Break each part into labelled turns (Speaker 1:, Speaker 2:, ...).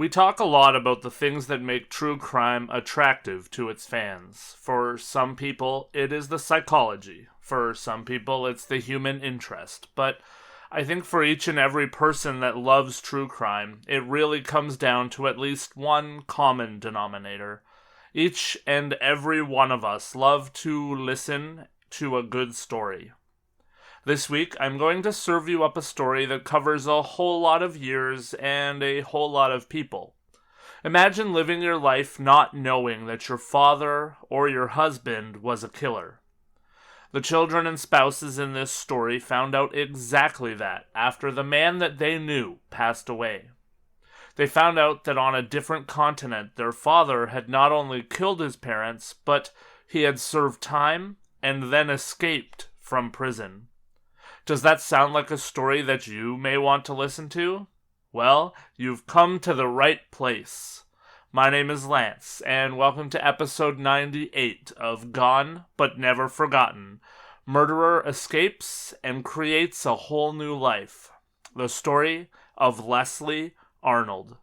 Speaker 1: We talk a lot about the things that make true crime attractive to its fans. For some people, it is the psychology. For some people, it's the human interest. But I think for each and every person that loves true crime, it really comes down to at least one common denominator. Each and every one of us love to listen to a good story. This week, I'm going to serve you up a story that covers a whole lot of years and a whole lot of people. Imagine living your life not knowing that your father or your husband was a killer. The children and spouses in this story found out exactly that after the man that they knew passed away. They found out that on a different continent, their father had not only killed his parents, but he had served time and then escaped from prison. Does that sound like a story that you may want to listen to? Well, you've come to the right place. My name is Lance, and welcome to episode 98 of Gone But Never Forgotten. Murderer escapes and creates a whole new life. The story of Leslie Arnold.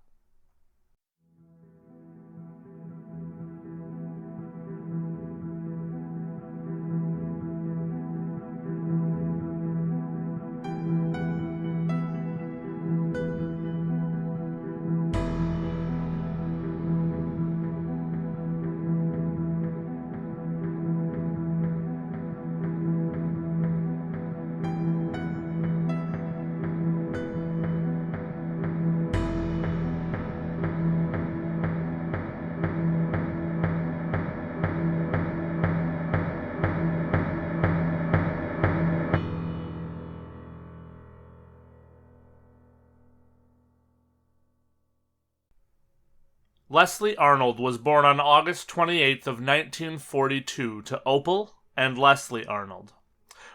Speaker 1: Leslie Arnold was born on August 28th of 1942 to Opal and Leslie Arnold.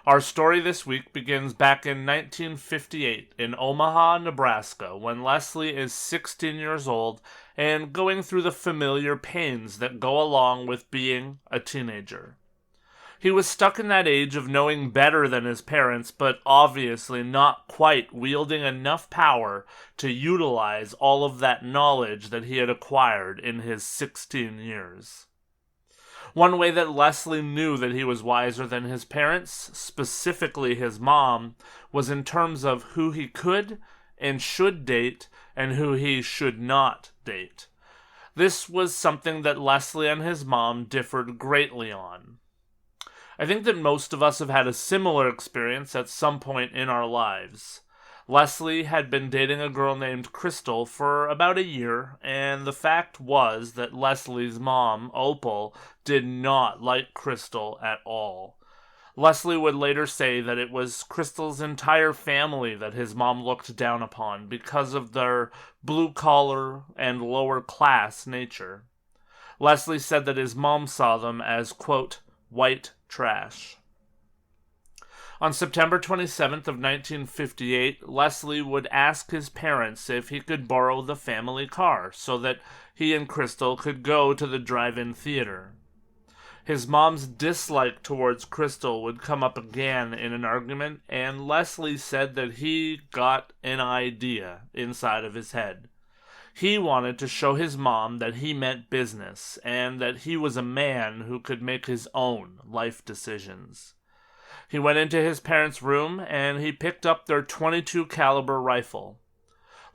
Speaker 1: Our story this week begins back in 1958 in Omaha, Nebraska, when Leslie is 16 years old and going through the familiar pains that go along with being a teenager. He was stuck in that age of knowing better than his parents, but obviously not quite wielding enough power to utilize all of that knowledge that he had acquired in his 16 years. One way that Leslie knew that he was wiser than his parents, specifically his mom, was in terms of who he could and should date and who he should not date. This was something that Leslie and his mom differed greatly on. I think that most of us have had a similar experience at some point in our lives. Leslie had been dating a girl named Crystal for about a year, and the fact was that Leslie's mom, Opal, did not like Crystal at all. Leslie would later say that it was Crystal's entire family that his mom looked down upon because of their blue-collar and lower-class nature. Leslie said that his mom saw them as, quote, white trash. On September 27th of 1958, Leslie would ask his parents if he could borrow the family car so that he and Crystal could go to the drive-in theater. His mom's dislike towards Crystal would come up again in an argument, and Leslie said that he got an idea inside of his head. He wanted to show his mom that he meant business and that he was a man who could make his own life decisions. He went into his parents' room and he picked up their .22 caliber rifle.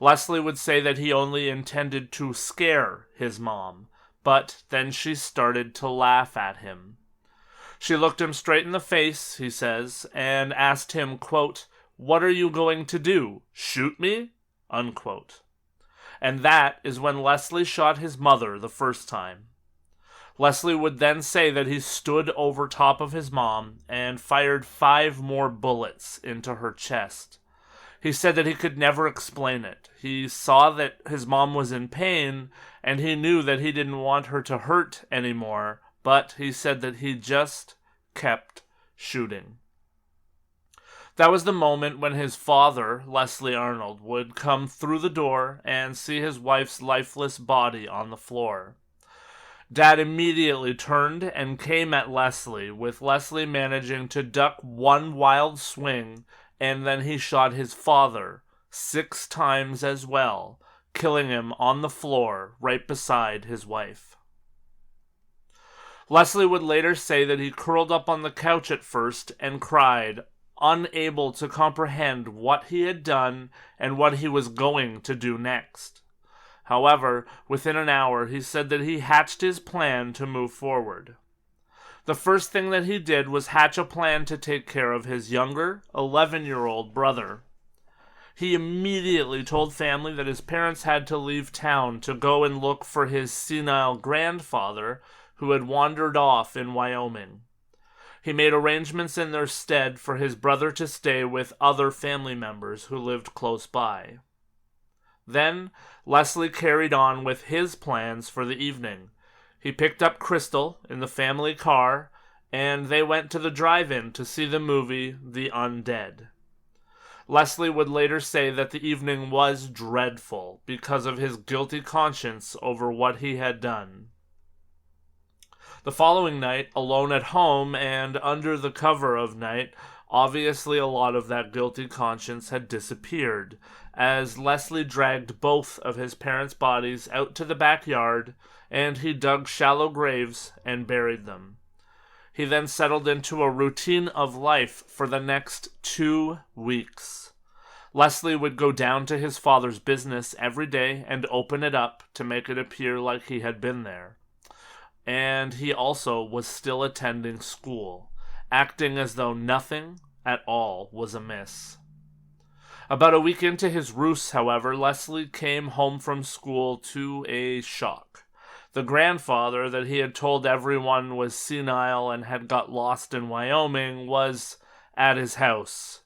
Speaker 1: Leslie would say that he only intended to scare his mom, but then she started to laugh at him. She looked him straight in the face, he says, and asked him, quote, "What are you going to do? Shoot me?" unquote. And that is when Leslie shot his mother the first time. Leslie would then say that he stood over top of his mom and fired 5 more bullets into her chest. He said that he could never explain it. He saw that his mom was in pain, and he knew that he didn't want her to hurt anymore, but he said that he just kept shooting. That was the moment when his father, Leslie Arnold, would come through the door and see his wife's lifeless body on the floor. Dad immediately turned and came at Leslie, with Leslie managing to duck one wild swing, and then he shot his father 6 times as well, killing him on the floor right beside his wife. Leslie would later say that he curled up on the couch at first and cried, unable to comprehend what he had done and what he was going to do next. However, within an hour, he said that he hatched his plan to move forward. The first thing that he did was hatch a plan to take care of his younger, 11-year-old brother. He immediately told family that his parents had to leave town to go and look for his senile grandfather who had wandered off in Wyoming. He made arrangements in their stead for his brother to stay with other family members who lived close by. Then, Leslie carried on with his plans for the evening. He picked up Crystal in the family car, and they went to the drive-in to see the movie The Undead. Leslie would later say that the evening was dreadful because of his guilty conscience over what he had done. The following night, alone at home and under the cover of night, obviously a lot of that guilty conscience had disappeared, as Leslie dragged both of his parents' bodies out to the backyard, and he dug shallow graves and buried them. He then settled into a routine of life for the next 2 weeks. Leslie would go down to his father's business every day and open it up to make it appear like he had been there. And he also was still attending school, acting as though nothing at all was amiss. About a week into his ruse, however, Leslie came home from school to a shock. The grandfather that he had told everyone was senile and had got lost in Wyoming was at his house.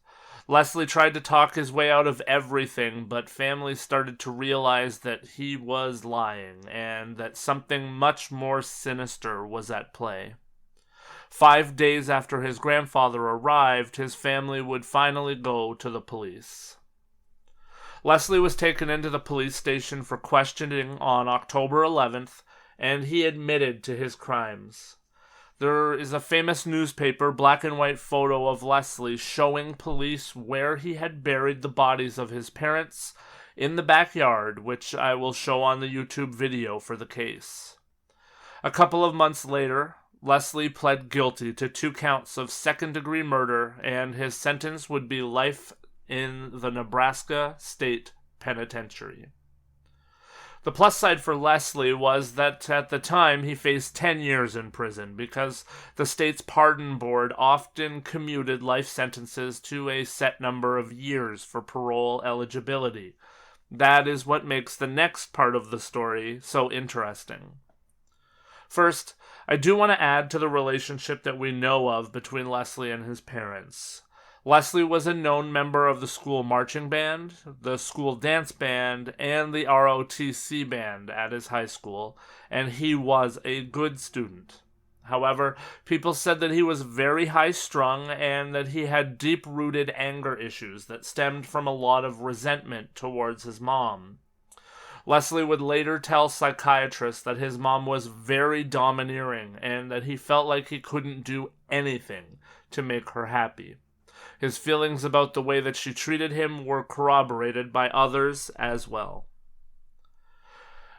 Speaker 1: Leslie tried to talk his way out of everything, but family started to realize that he was lying and that something much more sinister was at play. 5 days after his grandfather arrived, his family would finally go to the police. Leslie was taken into the police station for questioning on October 11th, and he admitted to his crimes. There is a famous newspaper black and white photo of Leslie showing police where he had buried the bodies of his parents in the backyard, which I will show on the YouTube video for the case. A couple of months later, Leslie pled guilty to 2 counts of second-degree murder, and his sentence would be life in the Nebraska State Penitentiary. The plus side for Leslie was that at the time he faced 10 years in prison because the state's pardon board often commuted life sentences to a set number of years for parole eligibility. That is what makes the next part of the story so interesting. First, I do want to add to the relationship that we know of between Leslie and his parents. Leslie was a known member of the school marching band, the school dance band, and the ROTC band at his high school, and he was a good student. However, people said that he was very high-strung and that he had deep-rooted anger issues that stemmed from a lot of resentment towards his mom. Leslie would later tell psychiatrists that his mom was very domineering and that he felt like he couldn't do anything to make her happy. His feelings about the way that she treated him were corroborated by others as well.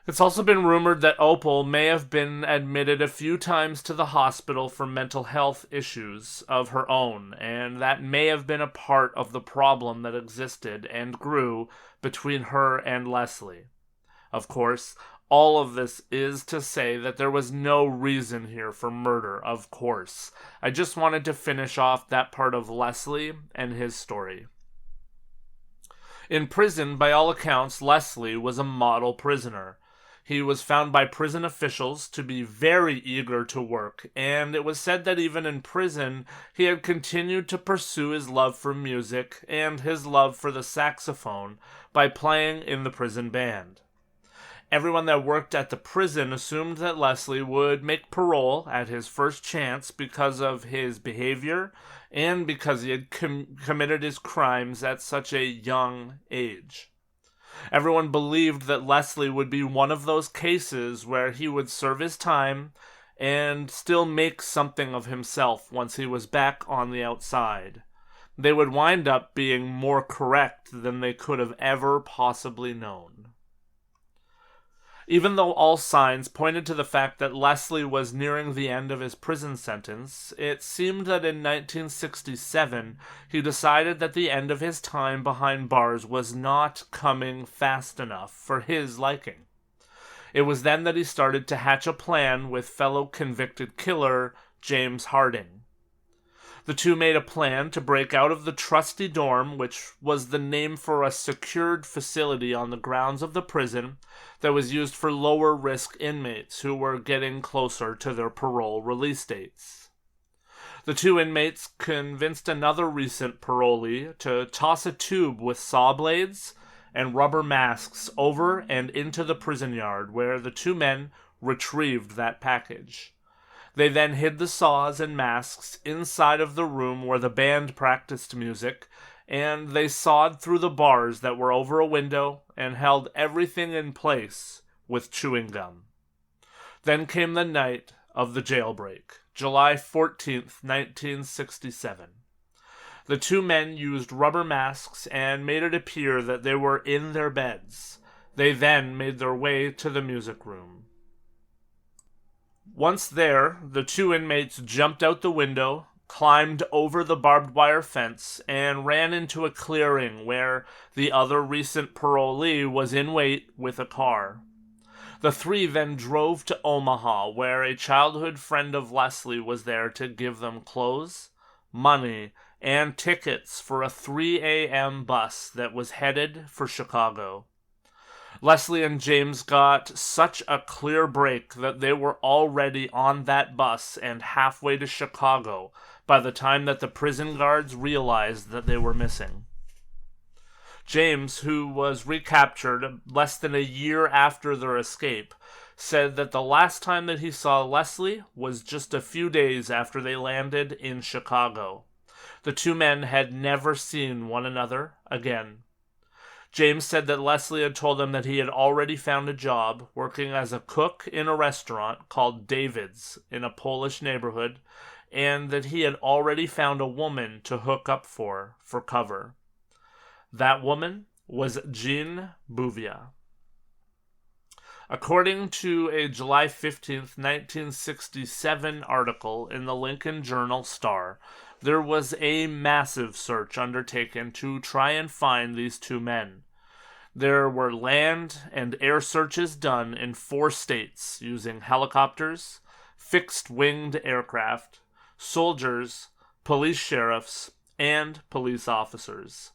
Speaker 1: It's also been rumored that Opal may have been admitted a few times to the hospital for mental health issues of her own, and that may have been a part of the problem that existed and grew between her and Leslie. Of course, all of this is to say that there was no reason here for murder, of course. I just wanted to finish off that part of Leslie and his story. In prison, by all accounts, Leslie was a model prisoner. He was found by prison officials to be very eager to work, and it was said that even in prison, he had continued to pursue his love for music and his love for the saxophone by playing in the prison band. Everyone that worked at the prison assumed that Leslie would make parole at his first chance because of his behavior and because he had committed his crimes at such a young age. Everyone believed that Leslie would be one of those cases where he would serve his time and still make something of himself once he was back on the outside. They would wind up being more correct than they could have ever possibly known. Even though all signs pointed to the fact that Leslie was nearing the end of his prison sentence, it seemed that in 1967 he decided that the end of his time behind bars was not coming fast enough for his liking. It was then that he started to hatch a plan with fellow convicted killer James Harding. The two made a plan to break out of the trusty dorm, which was the name for a secured facility on the grounds of the prison that was used for lower risk inmates who were getting closer to their parole release dates. The two inmates convinced another recent parolee to toss a tube with saw blades and rubber masks over and into the prison yard, where the two men retrieved that package. They then hid the saws and masks inside of the room where the band practiced music, and they sawed through the bars that were over a window and held everything in place with chewing gum. Then came the night of the jailbreak, July 14th, 1967. The two men used rubber masks and made it appear that they were in their beds. They then made their way to the music room. Once there, the two inmates jumped out the window, climbed over the barbed wire fence, and ran into a clearing where the other recent parolee was in wait with a car. The three then drove to Omaha, where a childhood friend of Leslie was there to give them clothes, money, and tickets for a 3 a.m. bus that was headed for Chicago. Leslie and James got such a clear break that they were already on that bus and halfway to Chicago by the time that the prison guards realized that they were missing. James, who was recaptured less than a year after their escape, said that the last time that he saw Leslie was just a few days after they landed in Chicago. The two men had never seen one another again. James said that Leslie had told him that he had already found a job working as a cook in a restaurant called David's in a Polish neighborhood, and that he had already found a woman to hook up for cover. That woman was Jean Bouvier. According to a July 15th, 1967 article in the Lincoln Journal-Star, there was a massive search undertaken to try and find these two men. There were land and air searches done in 4 states using helicopters, fixed-winged aircraft, soldiers, police sheriffs, and police officers.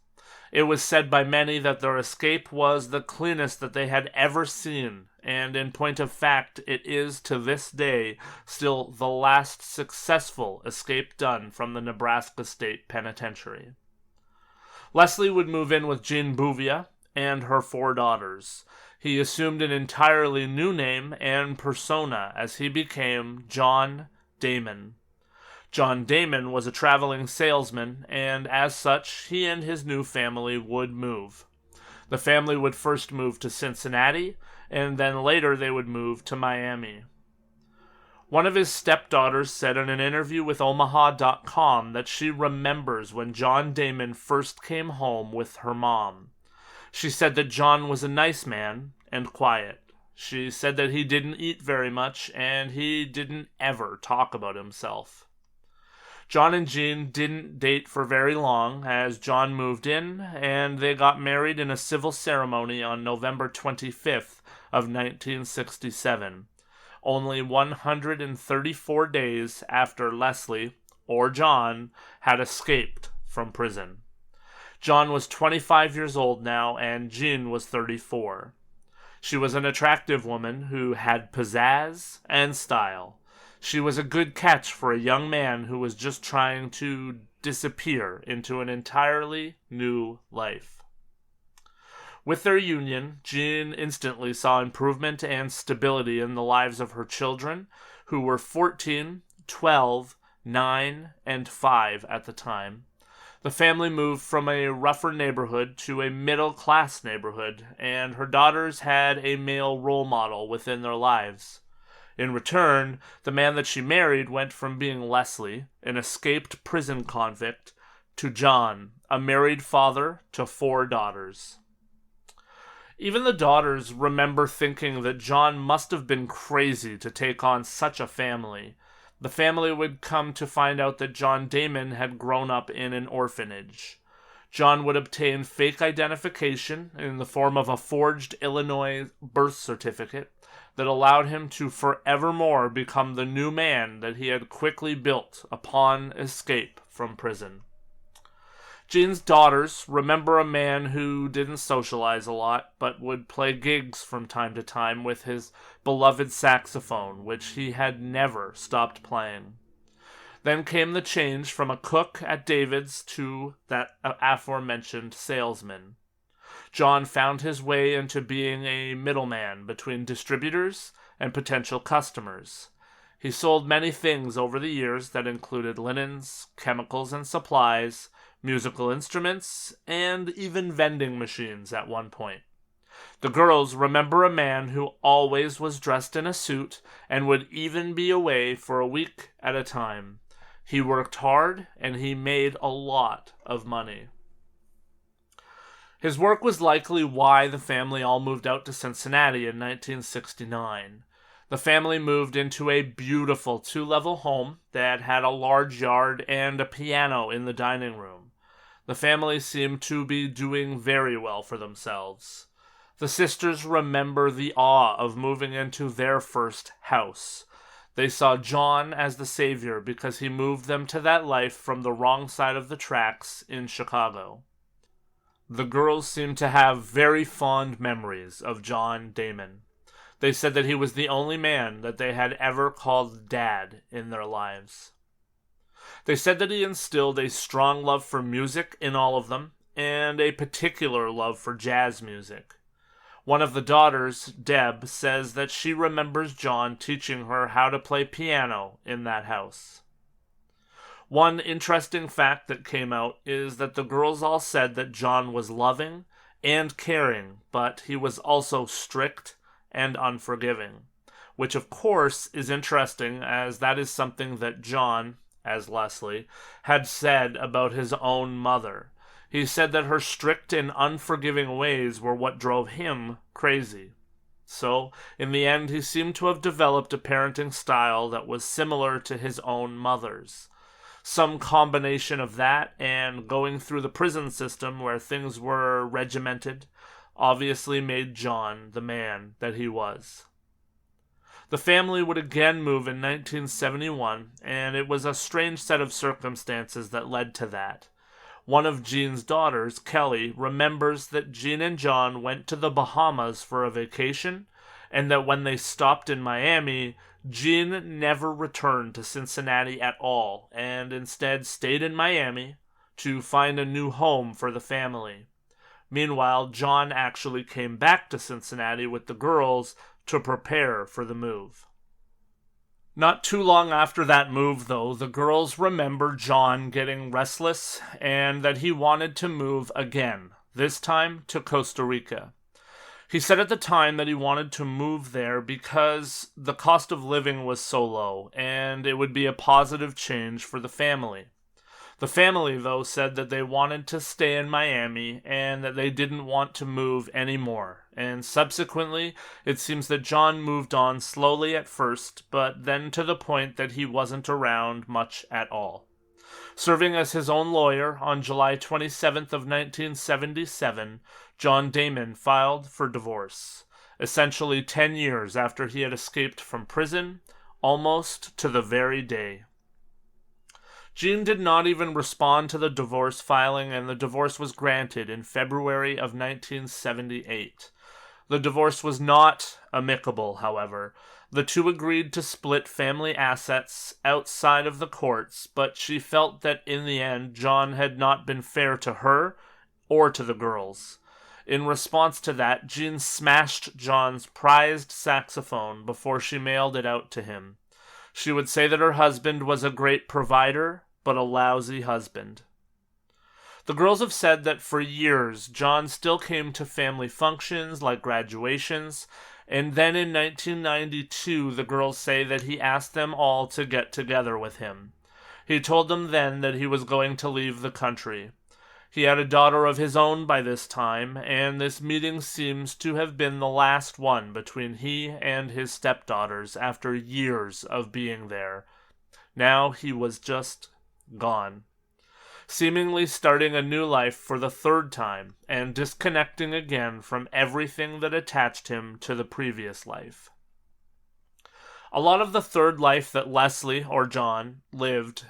Speaker 1: It was said by many that their escape was the cleanest that they had ever seen, and in point of fact, it is to this day still the last successful escape done from the Nebraska State Penitentiary. Leslie would move in with Jean Bouvier and her 4 daughters. He assumed an entirely new name and persona as he became John Damon. John Damon was a traveling salesman, and as such, he and his new family would move. The family would first move to Cincinnati, and then later they would move to Miami. One of his stepdaughters said in an interview with Omaha.com that she remembers when John Damon first came home with her mom. She said that John was a nice man and quiet. She said that he didn't eat very much, and he didn't ever talk about himself. John and Jean didn't date for very long, as John moved in, and they got married in a civil ceremony on November 25th of 1967, only 134 days after Leslie, or John, had escaped from prison. John was 25 years old now, and Jean was 34. She was an attractive woman who had pizzazz and style. She was a good catch for a young man who was just trying to disappear into an entirely new life. With their union, Jean instantly saw improvement and stability in the lives of her children, who were 14, 12, 9, and 5 at the time. The family moved from a rougher neighborhood to a middle-class neighborhood, and her daughters had a male role model within their lives. In return, the man that she married went from being Leslie, an escaped prison convict, to John, a married father to 4 daughters. Even the daughters remember thinking that John must have been crazy to take on such a family. The family would come to find out that John Damon had grown up in an orphanage. John would obtain fake identification in the form of a forged Illinois birth certificate that allowed him to forevermore become the new man that he had quickly built upon escape from prison. Jean's daughters remember a man who didn't socialize a lot, but would play gigs from time to time with his beloved saxophone, which he had never stopped playing. Then came the change from a cook at David's to that aforementioned salesman. John found his way into being a middleman between distributors and potential customers. He sold many things over the years that included linens, chemicals and supplies, musical instruments, and even vending machines at one point. The girls remember a man who always was dressed in a suit and would even be away for a week at a time. He worked hard and he made a lot of money. His work was likely why the family all moved out to Cincinnati in 1969. The family moved into a beautiful 2-level home that had a large yard and a piano in the dining room. The family seemed to be doing very well for themselves. The sisters remember the awe of moving into their first house. They saw John as the savior because he moved them to that life from the wrong side of the tracks in Chicago. The girls seemed to have very fond memories of John Damon. They said that he was the only man that they had ever called Dad in their lives. They said that he instilled a strong love for music in all of them, and a particular love for jazz music. One of the daughters, Deb, says that she remembers John teaching her how to play piano in that house. One interesting fact that came out is that the girls all said that John was loving and caring, but he was also strict and unforgiving, which of course is interesting as that is something that John, as Leslie, had said about his own mother. He said that her strict and unforgiving ways were what drove him crazy. So, in the end, he seemed to have developed a parenting style that was similar to his own mother's. Some combination of that and going through the prison system where things were regimented obviously made John the man that he was. The family would again move in 1971, and it was a strange set of circumstances that led to that. One of Jean's daughters, Kelly, remembers that Jean and John went to the Bahamas for a vacation, and that when they stopped in Miami, Jean never returned to Cincinnati at all, and instead stayed in Miami to find a new home for the family. Meanwhile, John actually came back to Cincinnati with the girls to prepare for the move. Not too long after that move, though, the girls remember John getting restless and that he wanted to move again, this time to Costa Rica. He said at the time that he wanted to move there because the cost of living was so low and it would be a positive change for the family. The family, though, said that they wanted to stay in Miami and that they didn't want to move anymore. And subsequently, it seems that John moved on slowly at first, but then to the point that he wasn't around much at all. Serving as his own lawyer on July 27th of 1977, John Damon filed for divorce, essentially 10 years after he had escaped from prison, almost to the very day. Jean did not even respond to the divorce filing, and the divorce was granted in February of 1978. The divorce was not amicable, however. The two agreed to split family assets outside of the courts, but she felt that in the end, John had not been fair to her or to the girls. In response to that, Jean smashed John's prized saxophone before she mailed it out to him. She would say that her husband was a great provider, but a lousy husband. The girls have said that for years, John still came to family functions like graduations, and then in 1992, the girls say that he asked them all to get together with him. He told them then that he was going to leave the country. He had a daughter of his own by this time, and this meeting seems to have been the last one between he and his stepdaughters after years of being there. Now he was just gone, seemingly starting a new life for the third time and disconnecting again from everything that attached him to the previous life. A lot of the third life that Leslie, or John, lived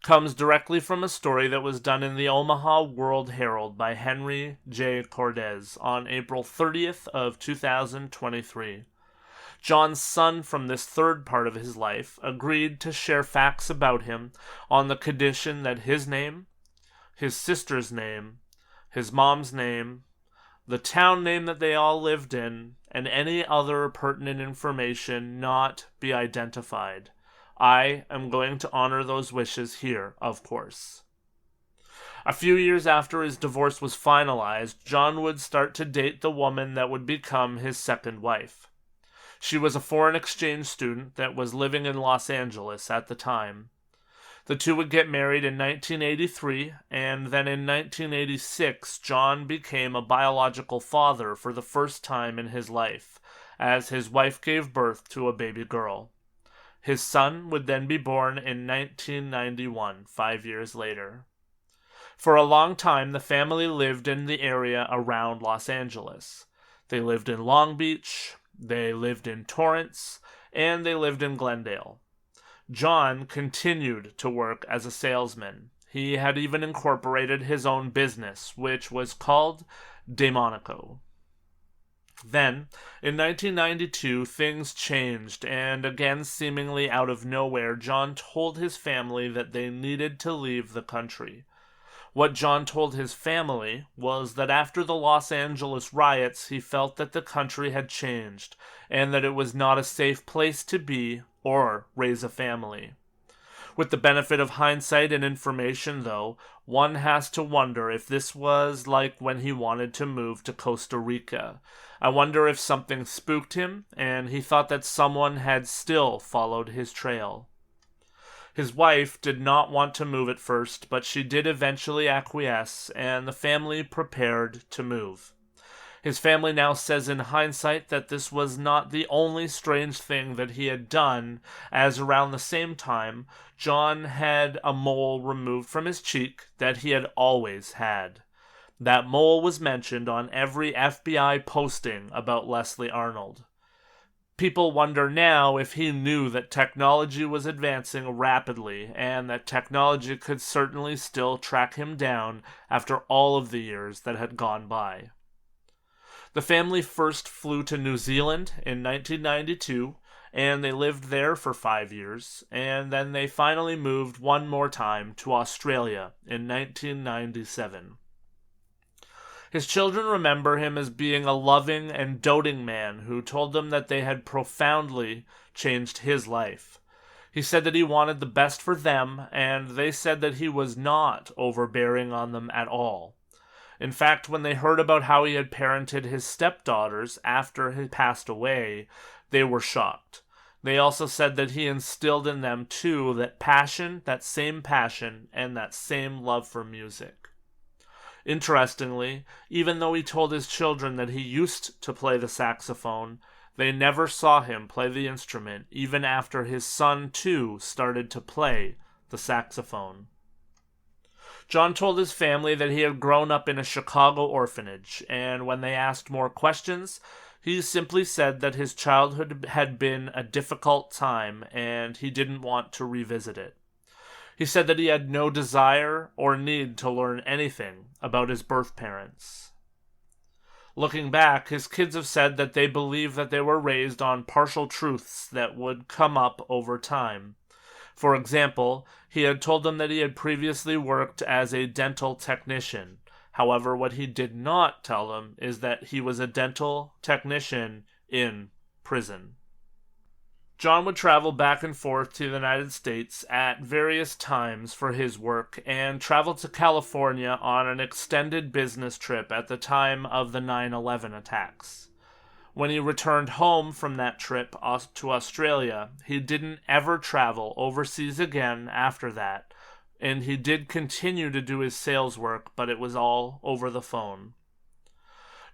Speaker 1: comes directly from a story that was done in the Omaha World Herald by Henry J. Cordes on April 30th of 2023. John's son from this third part of his life agreed to share facts about him on the condition that his name, his sister's name, his mom's name, the town name that they all lived in, and any other pertinent information not be identified. I am going to honor those wishes here, of course. A few years after his divorce was finalized, John would start to date the woman that would become his second wife. She was a foreign exchange student that was living in Los Angeles at the time. The two would get married in 1983, and then in 1986, John became a biological father for the first time in his life, as his wife gave birth to a baby girl. His son would then be born in 1991, 5 years later. For a long time, the family lived in the area around Los Angeles. They lived in Long Beach, they lived in Torrance, and they lived in Glendale. John continued to work as a salesman. He had even incorporated his own business, which was called Damon. Then, in 1992, things changed, and again seemingly out of nowhere, John told his family that they needed to leave the country. What John told his family was that after the Los Angeles riots, he felt that the country had changed, and that it was not a safe place to be or raise a family. With the benefit of hindsight and information, though, one has to wonder if this was like when he wanted to move to Costa Rica. I wonder if something spooked him, and he thought that someone had still followed his trail. His wife did not want to move at first, but she did eventually acquiesce, and the family prepared to move. His family now says in hindsight that this was not the only strange thing that he had done, as around the same time, John had a mole removed from his cheek that he had always had. That mole was mentioned on every FBI posting about Leslie Arnold. People wonder now if he knew that technology was advancing rapidly and that technology could certainly still track him down after all of the years that had gone by. The family first flew to New Zealand in 1992, and they lived there for 5 years, and then they finally moved one more time to Australia in 1997. His children remember him as being a loving and doting man who told them that they had profoundly changed his life. He said that he wanted the best for them, and they said that he was not overbearing on them at all. In fact, when they heard about how he had parented his stepdaughters after he passed away, they were shocked. They also said that he instilled in them, too, that same passion, and that same love for music. Interestingly, even though he told his children that he used to play the saxophone, they never saw him play the instrument, even after his son, too, started to play the saxophone. John told his family that he had grown up in a Chicago orphanage, and when they asked more questions, he simply said that his childhood had been a difficult time and he didn't want to revisit it. He said that he had no desire or need to learn anything about his birth parents. Looking back, his kids have said that they believe that they were raised on partial truths that would come up over time. For example, he had told them that he had previously worked as a dental technician. However, what he did not tell them is that he was a dental technician in prison. John would travel back and forth to the United States at various times for his work and traveled to California on an extended business trip at the time of the 9/11 attacks. When he returned home from that trip to Australia, he didn't ever travel overseas again after that, and he did continue to do his sales work, but it was all over the phone.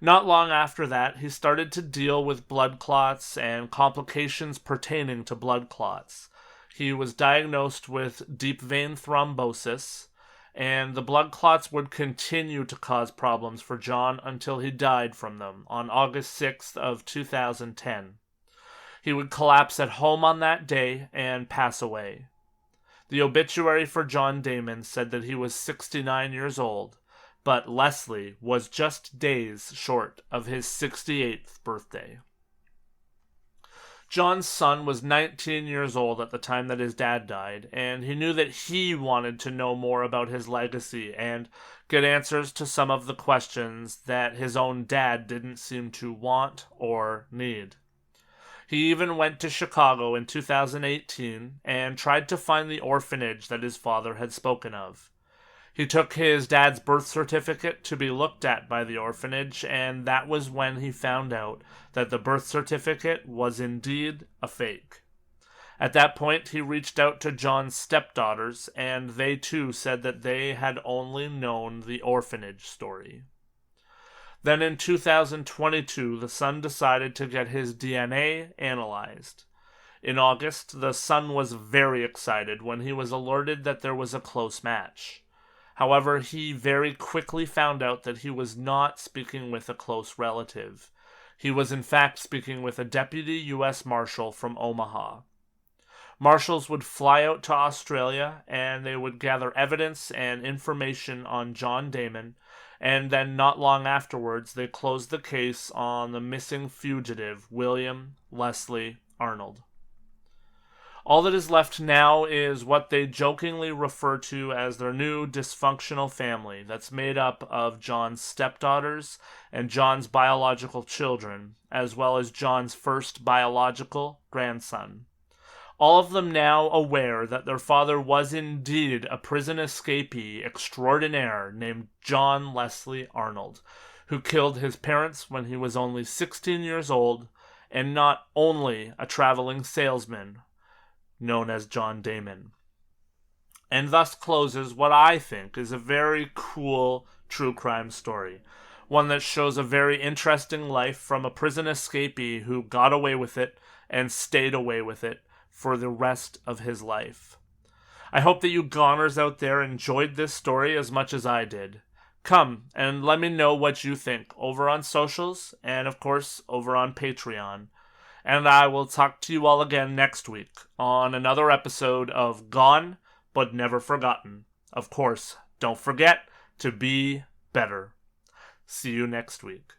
Speaker 1: Not long after that, he started to deal with blood clots and complications pertaining to blood clots. He was diagnosed with deep vein thrombosis, and the blood clots would continue to cause problems for John until he died from them on August 6th of 2010. He would collapse at home on that day and pass away. The obituary for John Damon said that he was 69 years old, but Leslie was just days short of his 68th birthday. John's son was 19 years old at the time that his dad died, and he knew that he wanted to know more about his legacy and get answers to some of the questions that his own dad didn't seem to want or need. He even went to Chicago in 2018 and tried to find the orphanage that his father had spoken of. He took his dad's birth certificate to be looked at by the orphanage, and that was when he found out that the birth certificate was indeed a fake. At that point, he reached out to John's stepdaughters, and they too said that they had only known the orphanage story. Then in 2022, the son decided to get his DNA analyzed. In August, the son was very excited when he was alerted that there was a close match. However, he very quickly found out that he was not speaking with a close relative. He was in fact speaking with a deputy U.S. Marshal from Omaha. Marshals would fly out to Australia and they would gather evidence and information on John Damon, and then not long afterwards they closed the case on the missing fugitive William Leslie Arnold. All that is left now is what they jokingly refer to as their new dysfunctional family that's made up of John's stepdaughters and John's biological children, as well as John's first biological grandson. All of them now aware that their father was indeed a prison escapee extraordinaire named John Leslie Arnold, who killed his parents when he was only 16 years old, and not only a traveling salesman known as John Damon. And thus closes what I think is a very cool true crime story. One that shows a very interesting life from a prison escapee who got away with it and stayed away with it for the rest of his life. I hope that you goners out there enjoyed this story as much as I did. Come and let me know what you think over on socials and of course over on Patreon. And I will talk to you all again next week on another episode of Gone But Never Forgotten. Of course, don't forget to be better. See you next week.